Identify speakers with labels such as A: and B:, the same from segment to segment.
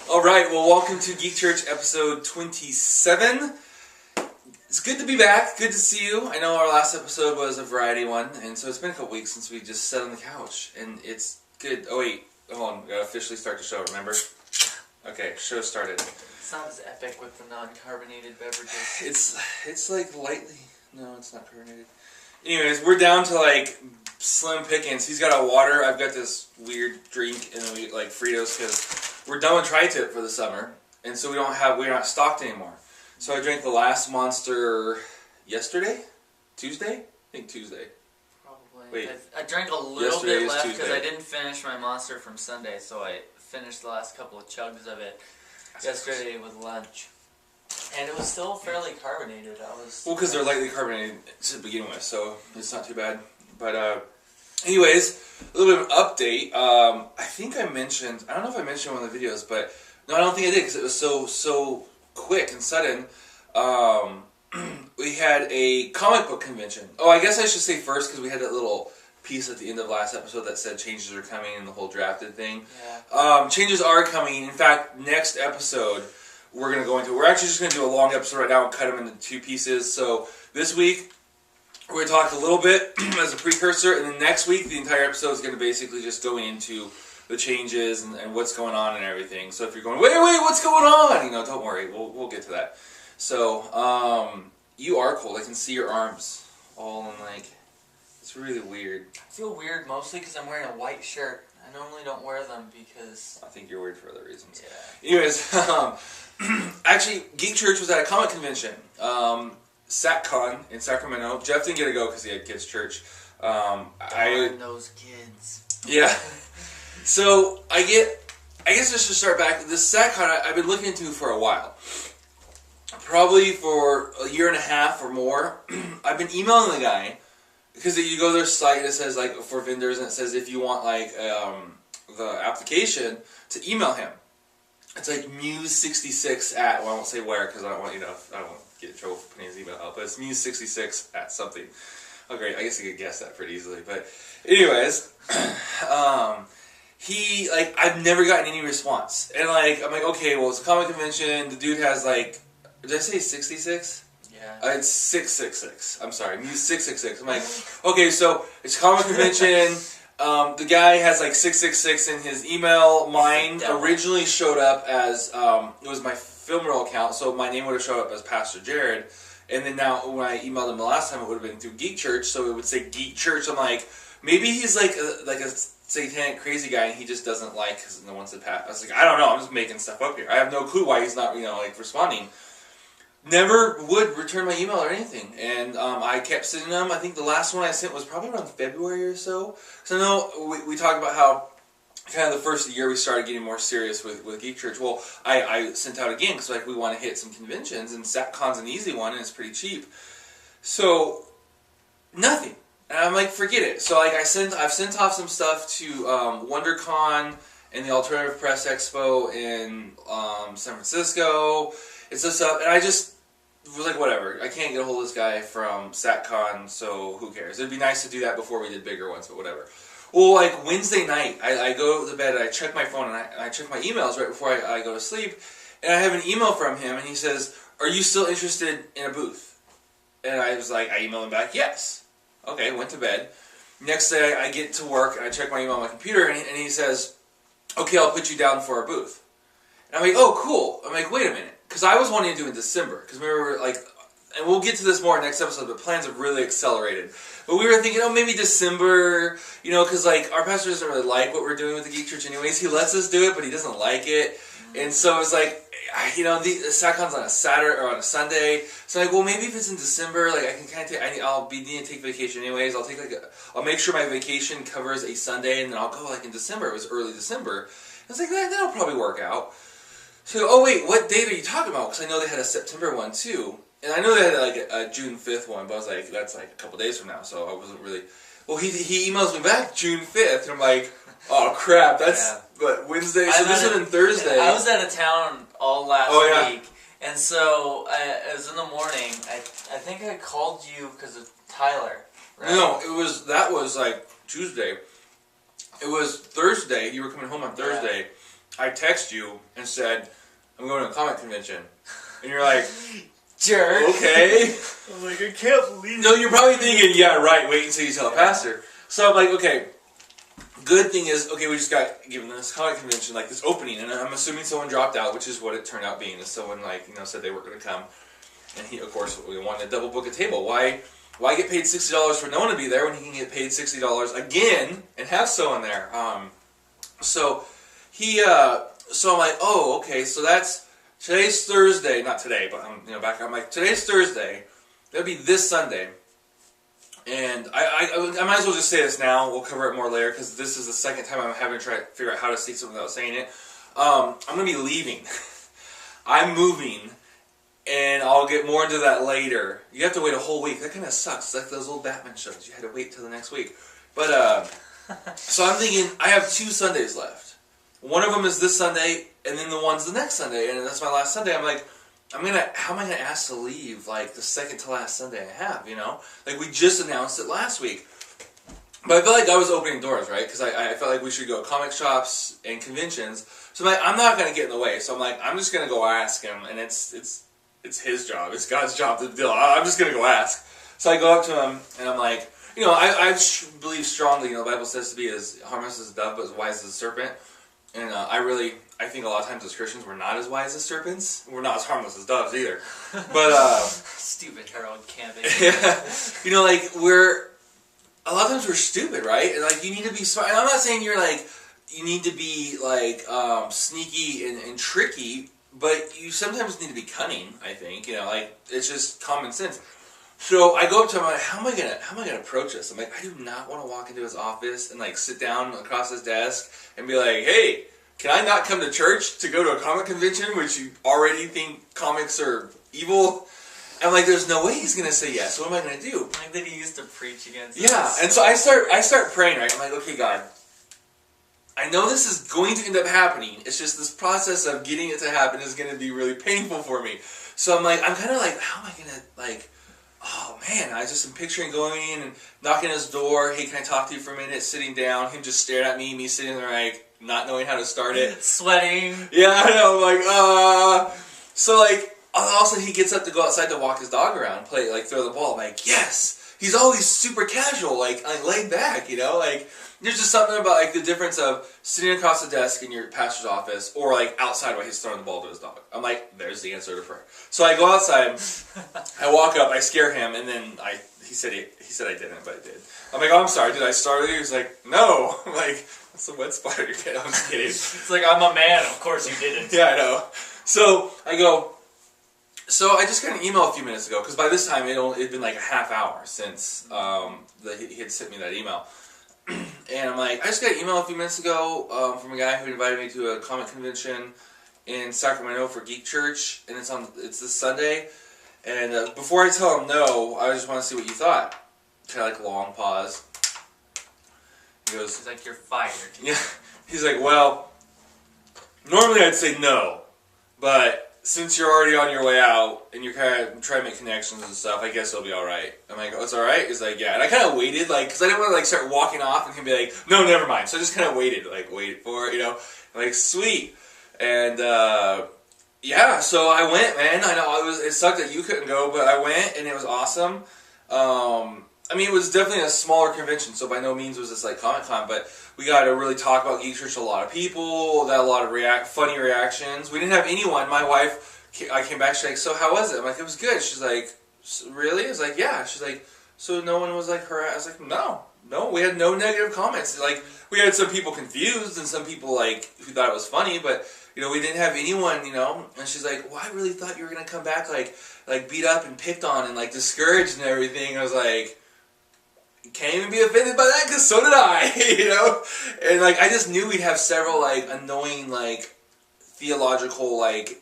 A: All right, well, welcome to Geek Church episode 27. It's good to be back. Good to see you. I know our last episode was a variety one, and so it's been a couple weeks since we just sat on the couch, and it's good. Oh, wait. Hold on. We gotta officially start the show, remember? Okay, show started.
B: It's not as epic with the non-carbonated beverages.
A: It's like lightly... No, it's not carbonated. Anyways, we're down to like slim pickings. He's got a water. I've got this weird drink, and then we get like Fritos because we're done with Tri-Tip for the summer, and so we're not stocked anymore. So I drank the last Monster yesterday, Tuesday. I think Tuesday.
B: Probably.
A: Wait.
B: I drank a little bit left because I didn't finish my Monster from Sunday, so I finished the last couple of chugs of it yesterday with lunch. And it was still fairly carbonated.
A: Well, because they're lightly carbonated to begin with, so it's not too bad. But anyways, a little bit of an update. I think I mentioned, I don't know if I mentioned one of the videos, but no, I don't think I did because it was so quick and sudden. We had a comic book convention. Oh, I guess I should say first because we had that little piece at the end of last episode that said changes are coming and the whole drafted thing.
B: Yeah.
A: Changes are coming. In fact, next episode we're going to go into. We're actually just going to do a long episode right now and cut them into two pieces. So this week we're going to talk a little bit as a precursor, and then next week the entire episode is going to basically just go into the changes and what's going on and everything. So if you're going, wait, what's going on? Don't worry, we'll get to that. So you are cold. I can see your arms all in like. It's really weird.
B: I feel weird mostly because I'm wearing a white shirt. I normally don't wear them because...
A: I think you're weird for other reasons.
B: Yeah.
A: Anyways, actually, Geek Church was at a comic convention. SatCon in Sacramento. Jeff didn't get to go because he had kids' church.
B: Darn those kids.
A: Yeah. So, I guess I should start back. This SatCon I've been looking into for a while. Probably for a year and a half or more. I've been emailing the guy. Because you go to their site, it says like for vendors, and it says if you want like the application to email him. It's like Muse66 at, well, I won't say where because I don't want I don't want to get in trouble for putting his email out, but it's Muse66 at something. Oh great, I guess you could guess that pretty easily. But anyways, he I've never gotten any response, and I'm like okay, well it's a comic convention. The dude has like, did I say 66?
B: Yeah.
A: It's 666. I'm sorry, Muse 666. I'm like, okay, so it's a comic convention. The guy has like 666 in his email. Mine originally showed up as it was my film roll account, so my name would have showed up as Pastor Jared. And then now when I emailed him the last time, it would have been through Geek Church, so it would say Geek Church. I'm like, maybe he's like a satanic crazy guy, and he just doesn't like because no one said Pat. I was like, I don't know. I'm just making stuff up here. I have no clue why he's not responding. Never would return my email or anything, and I kept sending them. I think the last one I sent was probably around February or so. So I know we talked about how kind of the first of the year we started getting more serious with Geek Church. Well, I sent out again because we want to hit some conventions, and SatCon's an easy one and it's pretty cheap. So nothing, and I'm like, forget it. So I've sent off some stuff to WonderCon and the Alternative Press Expo in San Francisco. It's just stuff, and I just was like, whatever. I can't get a hold of this guy from SatCon, so who cares? It'd be nice to do that before we did bigger ones, but whatever. Well, Wednesday night, I go to bed, and I check my phone, and I check my emails right before I go to sleep, and I have an email from him, and he says, are you still interested in a booth? And I was like, I emailed him back, yes. Okay, went to bed. Next day, I get to work, and I check my email on my computer, and he says, okay, I'll put you down for a booth. And I'm like, oh, cool. I'm like, wait a minute. Because I was wanting to do it in December. Because we were and we'll get to this more next episode, but plans have really accelerated. But we were thinking, maybe December, because our pastor doesn't really like what we're doing with the Geek Church anyways. He lets us do it, but he doesn't like it. And so it's like, the SatCon's on a Saturday or on a Sunday. So well, maybe if it's in December, I can kind of I'll be needing to take vacation anyways. I'll make sure my vacation covers a Sunday, and then I'll go in December. It was early December. I was like, that'll probably work out. So, oh wait, what date are you talking about? Because I know they had a September one too. And I know they had a June 5th one, but I was like, that's a couple days from now, so I wasn't really... Well, he emails me back June 5th, and I'm like, oh crap, that's Wednesday, so this would have been Thursday.
B: I was out of town all last week, and so it was in the morning. I think I called you because of Tyler, right?
A: No, that was Tuesday. It was Thursday, you were coming home on Thursday. I text you and said, I'm going to a comic convention. And you're like,
B: jerk.
A: Okay.
B: I'm like, I can't believe it.
A: No, you're probably thinking, yeah, right, wait until you tell a pastor. So I'm like, okay, good thing is, okay, we just got given this comic convention, like this opening, and I'm assuming someone dropped out, which is what it turned out being. Someone, like, said they weren't going to come. And he, of course, we wanted to double book a table. Why get paid $60 for no one to be there when he can get paid $60 again and have someone there? So I'm like, oh, okay, so today's Thursday, not today, but I'm back. I'm like, today's Thursday. That'd be this Sunday. And I might as well just say this now. We'll cover it more later because this is the second time I'm having to try to figure out how to say something without saying it. I'm going to be leaving. I'm moving. And I'll get more into that later. You have to wait a whole week. That kind of sucks. It's like those old Batman shows. You had to wait till the next week. But, so I'm thinking, I have 2 Sundays left. One of them is this Sunday, and then the one's the next Sunday. And that's my last Sunday. I'm like, how am I going to ask to leave, like, the second to last Sunday I have, Like, we just announced it last week. But I felt like I was opening doors, right? Because I felt like we should go comic shops and conventions. So I'm like, I'm not going to get in the way. So I'm like, I'm just going to go ask him, and it's his job. It's God's job to deal. I'm just going to go ask. So I go up to him, and I'm like, I believe strongly, the Bible says to be as harmless as a dove, but as wise as a serpent. And I think a lot of times as Christians, we're not as wise as serpents. We're not as harmless as doves either. But,
B: stupid Harold Camping.
A: Yeah. A lot of times we're stupid, right? And, like, you need to be smart. And I'm not saying you need to be, like, sneaky and tricky, but you sometimes need to be cunning, I think. It's just common sense. So I go up to him, I'm like, how am I gonna approach this? I'm like, I do not want to walk into his office and, like, sit down across his desk and be like, hey, can I not come to church to go to a comic convention, which you already think comics are evil? I'm like, there's no way he's gonna say yes. What am I gonna do?
B: Like that he used to preach against.
A: Yeah, and so I start praying, right? I'm like, okay, God, I know this is going to end up happening. It's just this process of getting it to happen is going to be really painful for me. So I'm kind of like, how am I going to, like, oh man, I just am picturing going in and knocking his door. Hey, can I talk to you for a minute? Sitting down, him just staring at me sitting there like, not knowing how to start it.
B: Sweating.
A: Yeah, I know, I'm like, So like, all of a sudden he gets up to go outside to walk his dog around, play, like throw the ball. I'm like, yes! He's always super casual, like laid back, like, there's just something about, like, the difference of sitting across the desk in your pastor's office or, like, outside while he's throwing the ball to his dog. I'm like, there's the answer to prayer. So I go outside, I walk up, I scare him, and then he said I didn't, but I did. I'm like, oh, I'm sorry, did I startle you? He's like, no. I'm like, that's a wet spot on your head. I'm just kidding.
B: It's like, I'm a man, of course you didn't.
A: Yeah, I know. So I go, so I just got an email a few minutes ago, because by this time it'd been like a half hour since he had sent me that email. And I'm like, I just got an email a few minutes ago from a guy who invited me to a comic convention in Sacramento for Geek Church, and it's this Sunday. And before I tell him no, I just want to see what you thought. Kind of like a long pause. He goes,
B: he's like, you're fired.
A: Yeah. He's like, well, normally I'd say no, but since you're already on your way out and you're kind of trying to make connections and stuff, I guess it'll be all right. I'm like, oh, it's all right? He's like, yeah. And I kind of waited, like, because I didn't want to, like, start walking off and him be like, no, never mind. So I just kind of waited for it, I'm like, sweet. And, yeah, so I went, man. I know it sucked that you couldn't go, but I went, and it was awesome. I mean, it was definitely a smaller convention, so by no means was this like Comic-Con, but we got to really talk about Geek Church to a lot of people, got a lot of funny reactions. We didn't have anyone. My wife, I came back, she's like, so how was it? I'm like, it was good. She's like, really? I was like, yeah. She's like, so no one was like harassed? I was like, no, we had no negative comments. Like, we had some people confused and some people like who thought it was funny, but we didn't have anyone, and she's like, well, I really thought you were going to come back like beat up and picked on and like discouraged and everything. I was like, can't even be offended by that because so did I, and like I just knew we'd have several like annoying like theological like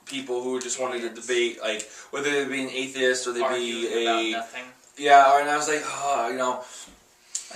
A: people who just wanted to debate, like whether they be an atheist or they be
B: about nothing.
A: Yeah, and I was like,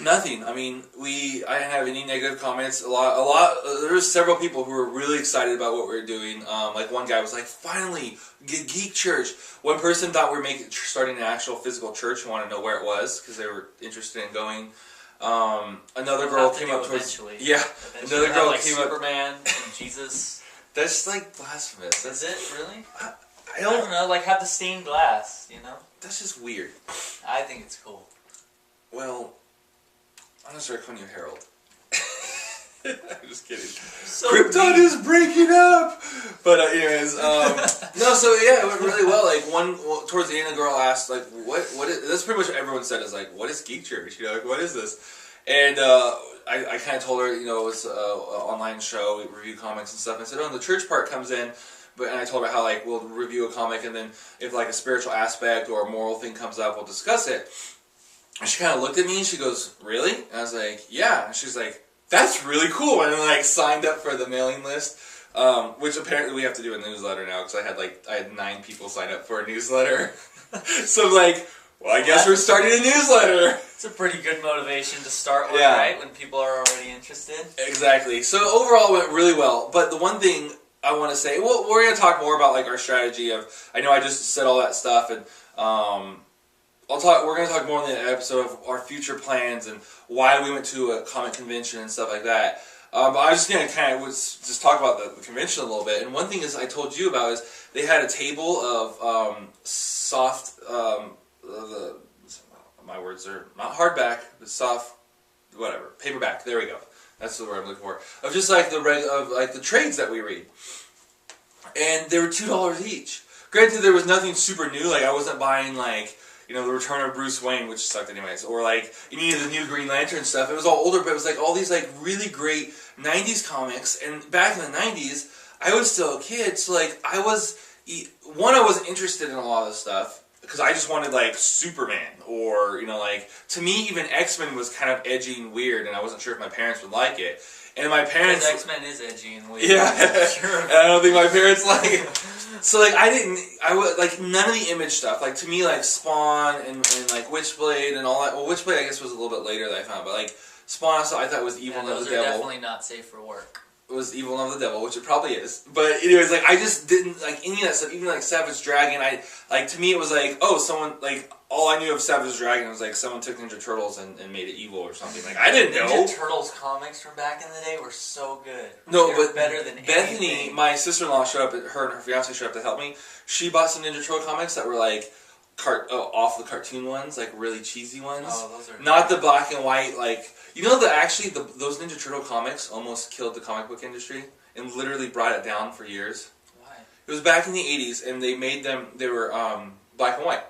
A: nothing. I mean, I didn't have any negative comments. A lot. There was several people who were really excited about what we were doing. Like one guy was like, "Finally, Geek Church." One person thought we were starting an actual physical church and wanted to know where it was because they were interested in going. Another girl came up towards... Yeah, another girl came up...
B: Superman and Jesus.
A: That's like blasphemous.
B: Is it really?
A: I don't
B: know. Like have the stained glass, you know?
A: That's just weird.
B: I think it's cool.
A: Well, I'm gonna start calling you Harold. I'm just kidding.
B: So
A: Krypton is breaking up. But anyways, no. So yeah, it went really well. Like towards the end, the girl asked, like, what is? That's pretty much what everyone said is like, what is Geek Church? You know, like, what is this? And I kind of told her, you know, it was an online show, we review comics and stuff. And I said, oh, and the church part comes in. And I told her how, like, we'll review a comic, and then if, like, a spiritual aspect or a moral thing comes up, we'll discuss it. And she kind of looked at me, and she goes, really? And I was like, yeah. And she's like, that's really cool. And then, like, signed up for the mailing list, which apparently we have to do a newsletter now, because I had 9 people sign up for a newsletter. So I'm like, well, I guess we're starting a newsletter.
B: It's a pretty good motivation to start with, right? When people are already interested.
A: Exactly. So overall, it went really well. But the one thing I want to say, well, we're going to talk more about like our strategy of. I know I just said all that stuff, and we're going to talk more in the episode of our future plans and why we went to a comic convention and stuff like that. But I was just going to kind of just talk about the convention a little bit. And one thing is I told you about is they had a table of soft. My words are not hardback, but soft, whatever, paperback. There we go. That's the word I'm looking for. Of just like the trades that we read, and they were $2 each. Granted, there was nothing super new. Like I wasn't buying like the Return of Bruce Wayne, which sucked anyways, or like any of the new Green Lantern stuff. It was all older, but it was like all these like really great '90s comics. And back in the '90s, I was still a kid, so like I wasn't interested in a lot of this stuff. Because I just wanted, like, Superman, or, like, to me, even X-Men was kind of edgy and weird, and I wasn't sure if my parents would like it. And my parents...
B: Because X-Men is edgy and weird.
A: Yeah,
B: Sure.
A: And I don't think my parents like it. So, like, like, none of the Image stuff. Like, to me, like, Spawn and like, Witchblade and all that. Well, Witchblade, I guess, was a little bit later that I found, but, like, Spawn also I thought was evil of the devil.
B: Those are definitely not safe for work.
A: It was evil of the devil, which it probably is. But anyways, like I just didn't like any of that stuff. Even like Savage Dragon, to me it was like, oh, someone like all I knew of Savage Dragon was like someone took Ninja Turtles and made it evil or something. Like I didn't know.
B: Ninja Turtles comics from back in the day were so good.
A: No,
B: but better than
A: Bethany,
B: anything.
A: my sister-in-law showed up. Her and her fiance showed up to help me. She bought some Ninja Turtle comics that were like off the cartoon ones, like really cheesy ones.
B: Oh, those are
A: not the black and white. Like those Ninja Turtle comics almost killed the comic book industry. And literally brought it down for years.
B: Why?
A: It was back in the 80s, and they made them, they were black and white.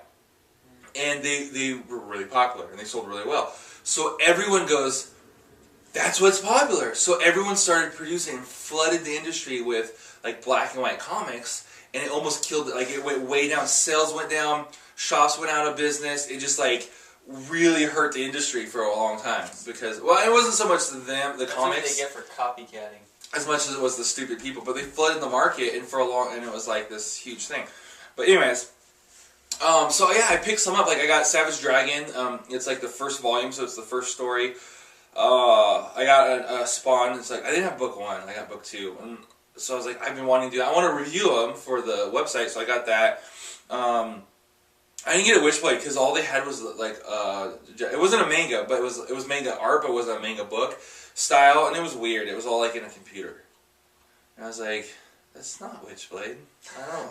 A: And they were really popular, and they sold really well. So everyone goes, that's what's popular. So everyone started producing, flooded the industry with like black and white comics, and it almost killed it. Like it went way down, sales went down, shops went out of business. It just like really hurt the industry for a long time. Because, well, it wasn't so much the comics.
B: What they get for copycatting.
A: As much as it was the stupid people, but they flooded the market, and it was like this huge thing. But anyways, so yeah, I picked some up. Like I got Savage Dragon. It's like the first volume, so it's the first story. I got a Spawn. It's like I didn't have book 1. I got book 2, and so I was like, I've been wanting to do that. I want to review them for the website, so I got that. I didn't get a Witchblade because all they had was like it wasn't a manga, but it was manga art, but it wasn't a manga book style, and it was weird. It was all like in a computer, and I was like, "That's not Witchblade." I don't know.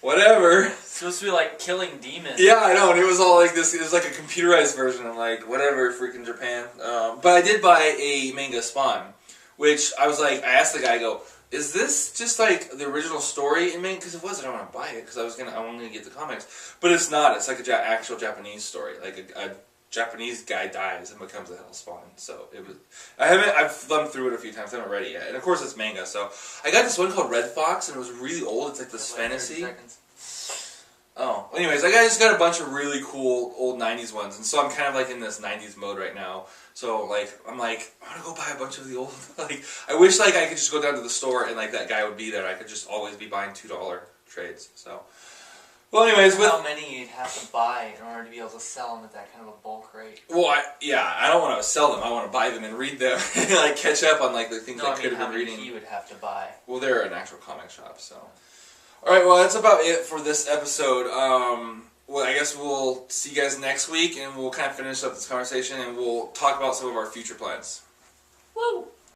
A: Whatever.
B: It's supposed to be like killing demons.
A: Yeah, I know, and it was all like this. It was like a computerized version. I'm like, whatever, freaking Japan. But I did buy a manga Spawn, which I was like, I asked the guy, I go, is this just like the original story in manga? Because if it was, I don't want to buy it because I wanted to get the comics. But it's not. It's like actual Japanese story. Like a Japanese guy dies and becomes a hell Spawn. So it was. I've thumbed through it a few times. I haven't read it yet. And of course it's manga. So I got this one called Red Fox, and it was really old. It's like this fantasy. Oh, anyways, I just got a bunch of really cool old '90s ones, and so I'm kind of like in this '90s mode right now. So like I'm like I want to go buy a bunch of the old. Like I wish like I could just go down to the store and like that guy would be there. I could just always be buying $2 trades. So. Well, anyways,
B: how many you'd have to buy in order to be able to sell them at that kind of a bulk rate?
A: Well, I don't want to sell them. I want to buy them and read them, and like catch up on like the things I could have been reading.
B: How many he would have to buy?
A: Well, they're an actual comic shop, so. All right, well, that's about it for this episode. well, I guess we'll see you guys next week, and we'll kind of finish up this conversation, and we'll talk about some of our future plans.
B: Woo!